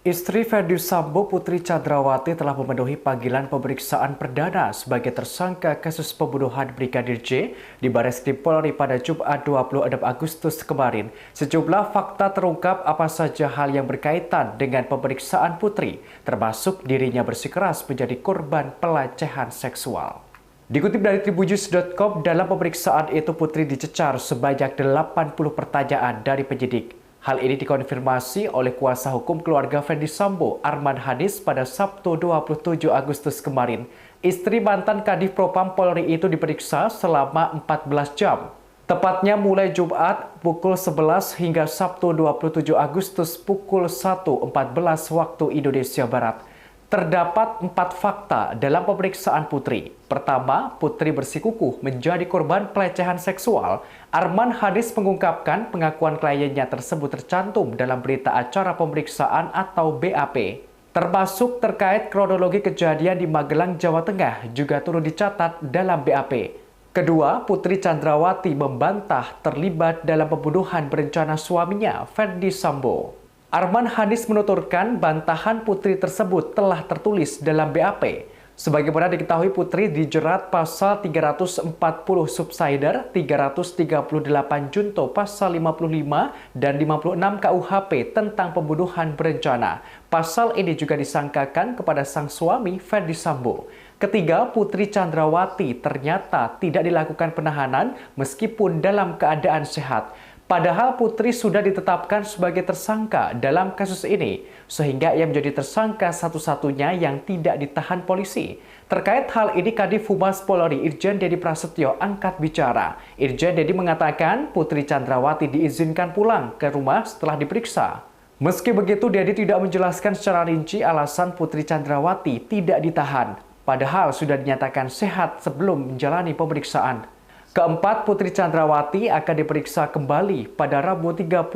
Istri Ferdy Sambo, Putri Chandrawati telah memenuhi panggilan pemeriksaan perdana sebagai tersangka kasus pembunuhan Brigadir J di Barreskrim Polri pada Jumat 26 Agustus kemarin. Sejumlah fakta terungkap apa saja hal yang berkaitan dengan pemeriksaan Putri, termasuk dirinya bersikeras menjadi korban pelecehan seksual. Dikutip dari tribunnews.com, dalam pemeriksaan itu Putri dicecar sebanyak 80 pertanyaan dari penyidik. Hal ini dikonfirmasi oleh kuasa hukum keluarga Ferdy Sambo, Arman Hanis, pada Sabtu 27 Agustus kemarin. Istri mantan Kadif Propam Polri itu diperiksa selama 14 jam. Tepatnya mulai Jumat pukul 11 hingga Sabtu 27 Agustus pukul 1.14 waktu Indonesia Barat. Terdapat 4 fakta dalam pemeriksaan Putri. Pertama, Putri bersikukuh menjadi korban pelecehan seksual. Arman Hanis mengungkapkan pengakuan kliennya tersebut tercantum dalam berita acara pemeriksaan atau BAP. Termasuk terkait kronologi kejadian di Magelang, Jawa Tengah juga turut dicatat dalam BAP. Kedua, Putri Chandrawati membantah terlibat dalam pembunuhan berencana suaminya, Ferdy Sambo. Arman Hanis menuturkan bantahan Putri tersebut telah tertulis dalam BAP. Sebagaimana diketahui, Putri dijerat pasal 340 subsider, 338 junto pasal 55 dan 56 KUHP tentang pembunuhan berencana. Pasal ini juga disangkakan kepada sang suami Ferdy Sambo. Ketiga, Putri Chandrawati ternyata tidak dilakukan penahanan meskipun dalam keadaan sehat. Padahal Putri sudah ditetapkan sebagai tersangka dalam kasus ini, sehingga ia menjadi tersangka satu-satunya yang tidak ditahan polisi. Terkait hal ini, Kadif Humas Polri Irjen Dedi Prasetyo angkat bicara. Irjen Dedi mengatakan Putri Chandrawati diizinkan pulang ke rumah setelah diperiksa. Meski begitu, Dedi tidak menjelaskan secara rinci alasan Putri Chandrawati tidak ditahan, padahal sudah dinyatakan sehat sebelum menjalani pemeriksaan. Keempat, Putri Chandrawati akan diperiksa kembali pada Rabu 31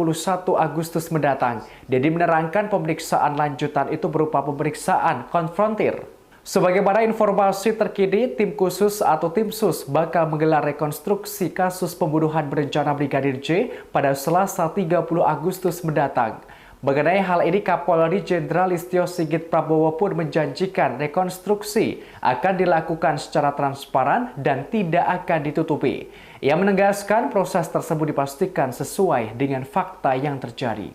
Agustus mendatang. Dedi menerangkan pemeriksaan lanjutan itu berupa pemeriksaan konfrontir. Sebagaimana informasi terkini, tim khusus atau tim sus bakal menggelar rekonstruksi kasus pembunuhan berencana Brigadir J pada Selasa 30 Agustus mendatang. Mengenai hal ini, Kapolri Jenderal Listio Sigit Prabowo pun menjanjikan rekonstruksi akan dilakukan secara transparan dan tidak akan ditutupi. Ia menegaskan proses tersebut dipastikan sesuai dengan fakta yang terjadi.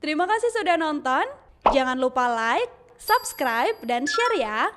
Terima kasih sudah nonton. Jangan lupa like, subscribe, dan share ya.